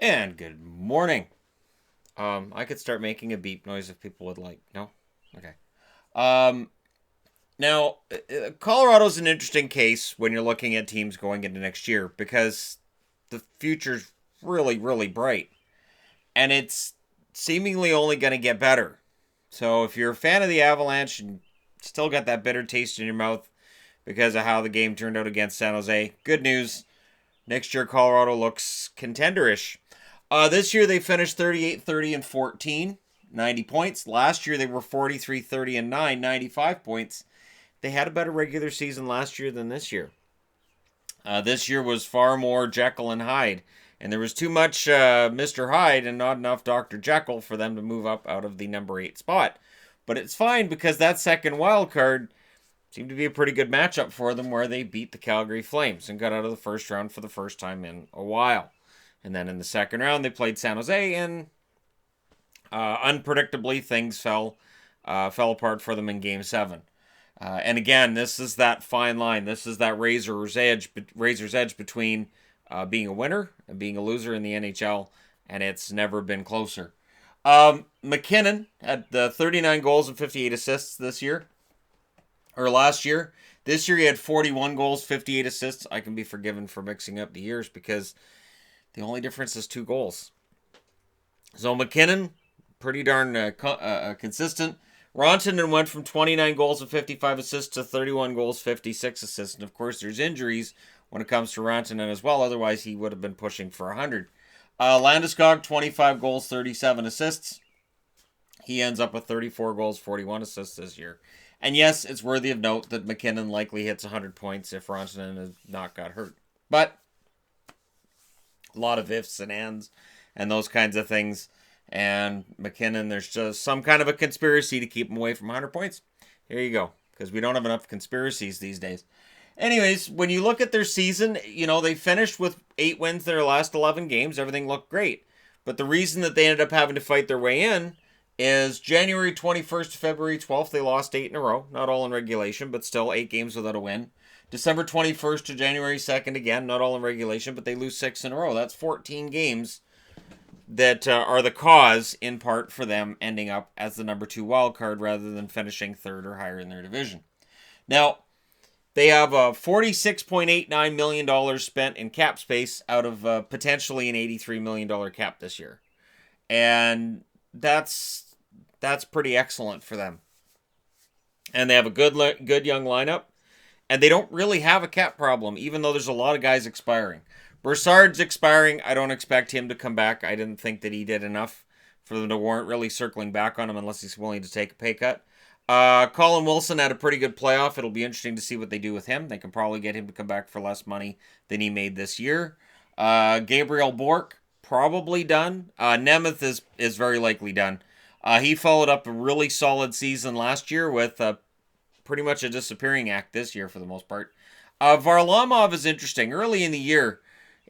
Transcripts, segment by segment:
And good morning. I could start making a beep noise if people would like. No? Okay. Um, now, Colorado's an interesting case when you're looking at teams going into next year because the future's really, really bright. And it's seemingly only going to get better. So if you're a fan of the Avalanche and still got that bitter taste in your mouth because of how the game turned out against San Jose, good news. Next year, Colorado looks contenderish. This year they finished 38, 30, and 14, 90 points. Last year they were 43, 30, and 9, 95 points. They had a better regular season last year than this year. This year was far more Jekyll and Hyde. And there was too much Mr. Hyde and not enough Dr. Jekyll for them to move up out of the number 8 spot. But it's fine because that second wild card seemed to be a pretty good matchup for them where they beat the Calgary Flames and got out of the first round for the first time in a while. And then in the second round, they played San Jose, and unpredictably, things fell apart for them in Game 7. And again, this is that fine line. This is that razor's edge between being a winner and being a loser in the NHL, and it's never been closer. McKinnon had 39 goals and 58 assists this year, or last year. This year he had 41 goals, 58 assists. I can be forgiven for mixing up the years because the only difference is 2 goals. So McKinnon, pretty darn consistent. Rantanen went from 29 goals and 55 assists to 31 goals, 56 assists. And of course, there's injuries when it comes to Rantanen as well. Otherwise, he would have been pushing for 100. Landeskog, 25 goals, 37 assists. He ends up with 34 goals, 41 assists this year. And yes, it's worthy of note that McKinnon likely hits 100 points if Rantanen has not got hurt. But a lot of ifs and ands and those kinds of things. And McKinnon, there's just some kind of a conspiracy to keep him away from 100 points. Here you go, because we don't have enough conspiracies these days. Anyways, when you look at their season, they finished with 8 wins their last 11 games. Everything looked great. But the reason that they ended up having to fight their way in is January 21st to February 12th, they lost 8 in a row. Not all in regulation, but still 8 games without a win. December 21st to January 2nd, again, not all in regulation, but they lose 6 in a row. That's 14 games that are the cause, in part, for them ending up as the number 2 wild card rather than finishing 3rd or higher in their division. Now, they have $46.89 million spent in cap space out of potentially an $83 million cap this year. And that's pretty excellent for them. And they have a good young lineup. And they don't really have a cap problem, even though there's a lot of guys expiring. Broussard's expiring. I don't expect him to come back. I didn't think that he did enough for them to warrant really circling back on him unless he's willing to take a pay cut. Colin Wilson had a pretty good playoff. It'll be interesting to see what they do with him. They can probably get him to come back for less money than he made this year. Gabriel Bork, probably done. Nemeth is very likely done. He followed up a really solid season last year with pretty much a disappearing act this year for the most part. Varlamov is interesting. Early in the year,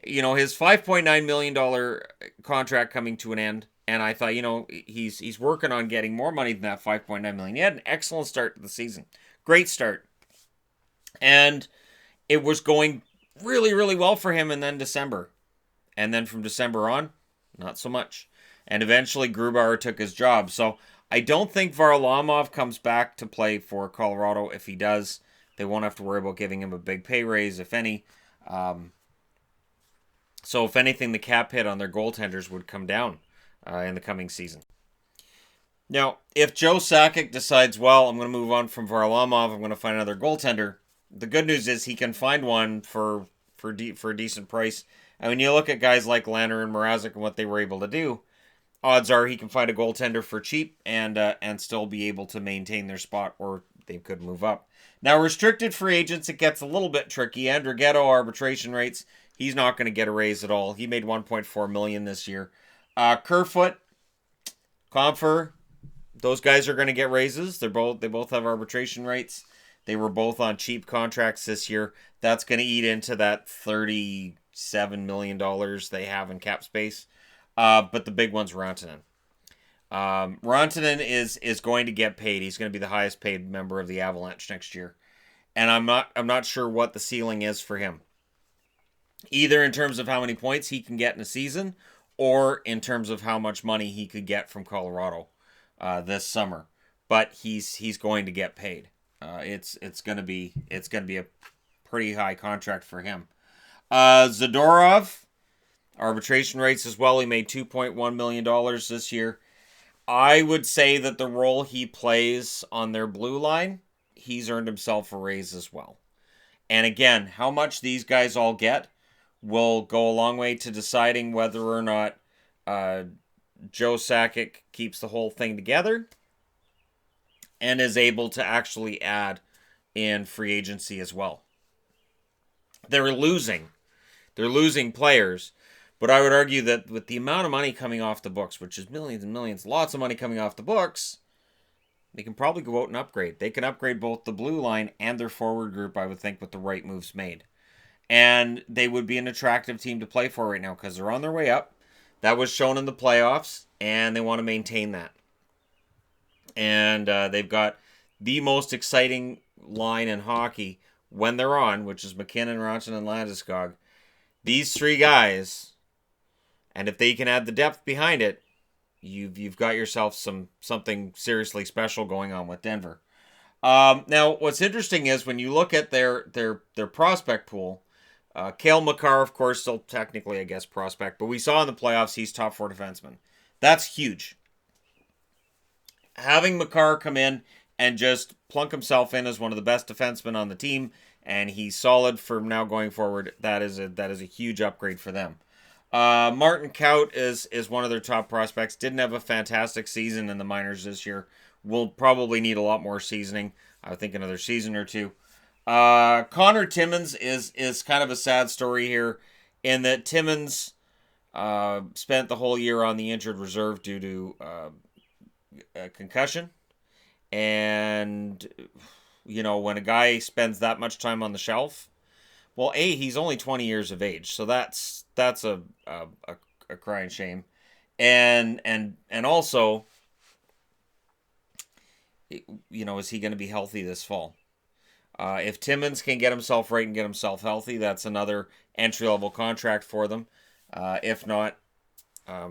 his $5.9 million contract coming to an end. And I thought, he's working on getting more money than that $5.9 million. He had an excellent start to the season. Great start. And it was going really, really well for him in then December. And then from December on, not so much. And eventually Grubauer took his job. So I don't think Varlamov comes back to play for Colorado. If he does, they won't have to worry about giving him a big pay raise, if any. So if anything, the cap hit on their goaltenders would come down in the coming season. Now, if Joe Sakic decides, well, I'm going to move on from Varlamov, I'm going to find another goaltender, the good news is he can find one for a decent price. And when you look at guys like Lanner and Mrazek and what they were able to do, odds are he can find a goaltender for cheap and still be able to maintain their spot, or they could move up. Now, restricted free agents, it gets a little bit tricky. Andrighetto arbitration rates, he's not going to get a raise at all. He made $1.4 million this year. Kerfoot, Compher, those guys are going to get raises. They both have arbitration rates. They were both on cheap contracts this year. That's going to eat into that $37 million they have in cap space. But the big one's Rantanen. Rantanen is going to get paid. He's going to be the highest paid member of the Avalanche next year. And I'm not sure what the ceiling is for him. Either in terms of how many points he can get in a season, or in terms of how much money he could get from Colorado this summer. But he's going to get paid. It's gonna be a pretty high contract for him. Zadorov, arbitration rates as well. He made $2.1 million this year. I would say that the role he plays on their blue line, he's earned himself a raise as well. And again, how much these guys all get will go a long way to deciding whether or not Joe Sakic keeps the whole thing together and is able to actually add in free agency as well. They're losing players, but I would argue that with the amount of money coming off the books, which is millions and millions, lots of money coming off the books, they can probably go out and upgrade. They can upgrade both the blue line and their forward group, I would think, with the right moves made. And they would be an attractive team to play for right now because they're on their way up. That was shown in the playoffs, and they want to maintain that. And they've got the most exciting line in hockey when they're on, which is McKinnon, Rantanen, and Landeskog. These three guys, and if they can add the depth behind it, you've got yourself something seriously special going on with Denver. Now, what's interesting is when you look at their prospect pool, Cale Makar, of course, still technically, I guess, prospect, but we saw in the playoffs he's top 4 defenseman. That's huge. Having Makar come in and just plunk himself in as one of the best defensemen on the team, and he's solid for now going forward, that is a huge upgrade for them. Martin Kaut is one of their top prospects. Didn't have a fantastic season in the minors this year. Will probably need a lot more seasoning. I think another season or two. Connor Timmins is kind of a sad story here in that Timmins spent the whole year on the injured reserve due to a concussion. And, you know, when a guy spends that much time on the shelf, well, he's only 20 years of age, so that's a crying shame. And also, you know, is he going to be healthy this fall? If Timmins can get himself right and get himself healthy, that's another entry-level contract for them. If not,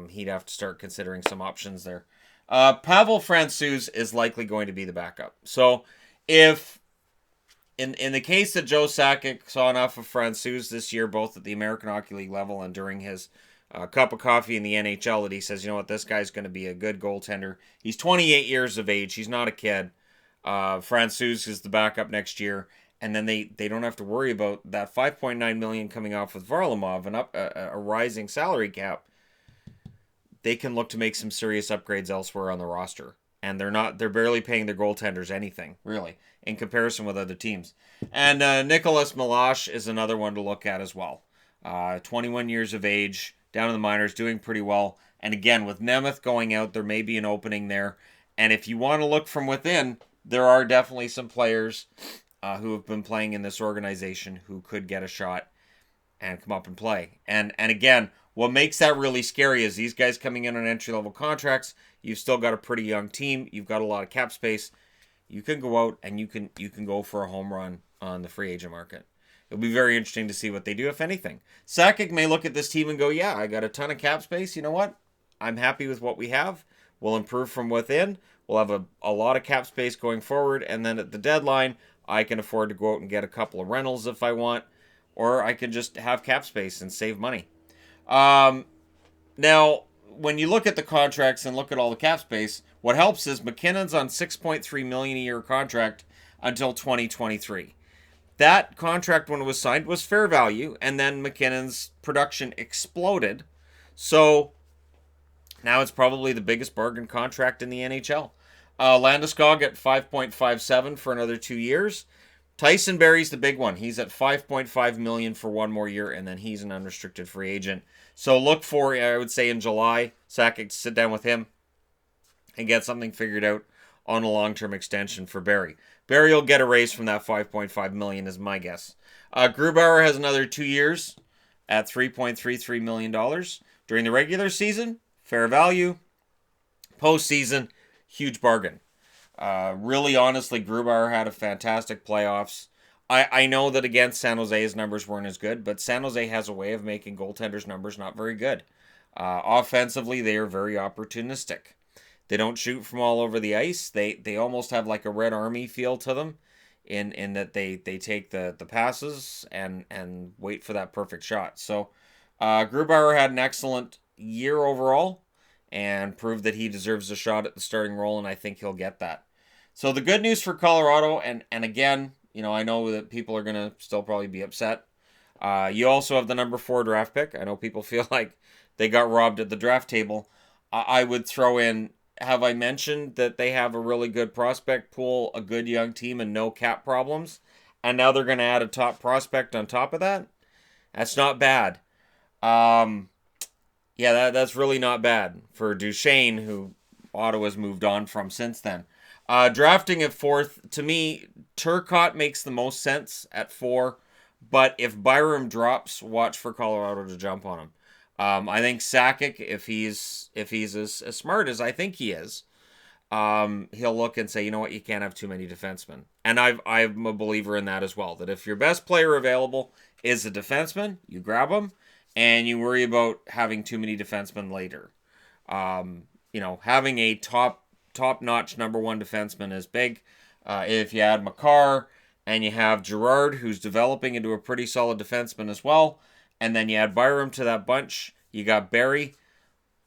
he'd have to start considering some options there. Pavel Francouz is likely going to be the backup. So if in the case that Joe Sakic saw enough of Francouz this year, both at the American Hockey League level and during his cup of coffee in the NHL, that he says, you know what, this guy's going to be a good goaltender. He's 28 years of age. He's not a kid. Francouz is the backup next year. And then they don't have to worry about that $5.9 million coming off with Varlamov and a rising salary cap. They can look to make some serious upgrades elsewhere on the roster. And they're barely paying their goaltenders anything, really, in comparison with other teams. And Nicholas Milosh is another one to look at as well. 21 years of age, down in the minors, doing pretty well. And again, with Nemeth going out, there may be an opening there. And if you want to look from within, there are definitely some players who have been playing in this organization who could get a shot and come up and play. And again, what makes that really scary is these guys coming in on entry-level contracts. You've still got a pretty young team. You've got a lot of cap space. You can go out and you can go for a home run on the free agent market. It'll be very interesting to see what they do, if anything. Sakic may look at this team and go, yeah, I got a ton of cap space. You know what? I'm happy with what we have. We'll improve from within. We'll have a lot of cap space going forward. And then at the deadline, I can afford to go out and get a couple of rentals if I want. Or I can just have cap space and save money. Now, when you look at the contracts and look at all the cap space, what helps is McKinnon's on $6.3 million a year contract until 2023. That contract, when it was signed, was fair value, and then McKinnon's production exploded. So now it's probably the biggest bargain contract in the NHL. Landeskog at $5.57 for another 2 years. Tyson Barrie's the big one. He's at $5.5 million for one more year, and then he's an unrestricted free agent. So look for, I would say, in July, Sakic to sit down with him and get something figured out on a long-term extension for Barrie. Barrie will get a raise from that $5.5 million, is my guess. Grubauer has another 2 years at $3.33 million. During the regular season, fair value. Postseason, huge bargain. Really, honestly, Grubauer had a fantastic playoffs. I know that against San Jose, his numbers weren't as good, but San Jose has a way of making goaltenders' numbers not very good. Offensively, they are very opportunistic. They don't shoot from all over the ice. They almost have like a Red Army feel to them, in that they take the passes and wait for that perfect shot. So Grubauer had an excellent year overall and proved that he deserves a shot at the starting role, and I think he'll get that. So the good news for Colorado, and again, I know that people are gonna still probably be upset. You also have the number 4 draft pick. I know people feel like they got robbed at the draft table. I would throw in, have I mentioned that they have a really good prospect pool, a good young team, and no cap problems? And now they're going to add a top prospect on top of that? That's not bad. Um, yeah, that's really not bad for Duchesne, who Ottawa's moved on from since then. Drafting at 4th, to me, Turcotte makes the most sense at 4. But if Byram drops, watch for Colorado to jump on him. I think Sakic, if he's as smart as I think he is, he'll look and say, you know what, you can't have too many defensemen. And I'm a believer in that as well. That if your best player available is a defenseman, you grab him, and you worry about having too many defensemen later. Having a top-notch number 1 defenseman is big. If you add Makar and you have Girard, who's developing into a pretty solid defenseman as well, and then you add Byram to that bunch, you got Barry.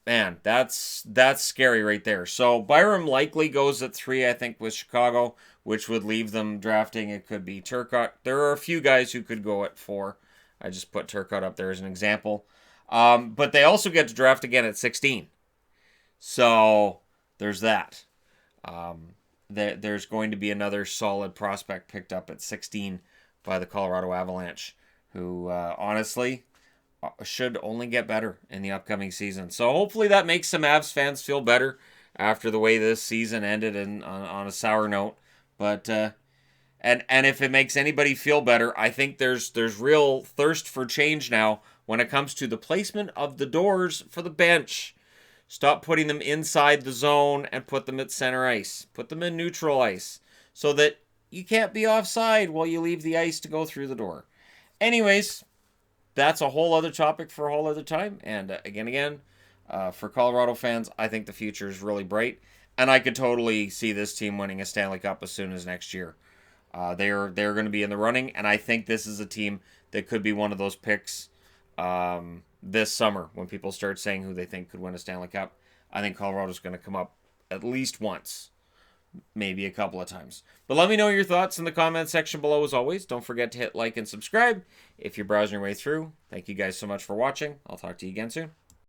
Man, that's scary right there. So Byram likely goes at 3, I think, with Chicago, which would leave them drafting. It could be Turcotte. There are a few guys who could go at 4. I just put Turcotte up there as an example. But they also get to draft again at 16. So there's that. There's going to be another solid prospect picked up at 16 by the Colorado Avalanche, who honestly should only get better in the upcoming season. So hopefully that makes some Avs fans feel better after the way this season ended on a sour note. But and if it makes anybody feel better, I think there's real thirst for change now when it comes to the placement of the doors for the bench. Stop putting them inside the zone and put them at center ice. Put them in neutral ice so that you can't be offside while you leave the ice to go through the door. Anyways, that's a whole other topic for a whole other time. And again, for Colorado fans, I think the future is really bright. And I could totally see this team winning a Stanley Cup as soon as next year. They're going to be in the running. And I think this is a team that could be one of those picks this summer when people start saying who they think could win a Stanley Cup. I think Colorado's going to come up at least once, maybe a couple of times. But let me know your thoughts in the comment section below as always. Don't forget to hit like and subscribe if you're browsing your way through. Thank you guys so much for watching. I'll talk to you again soon.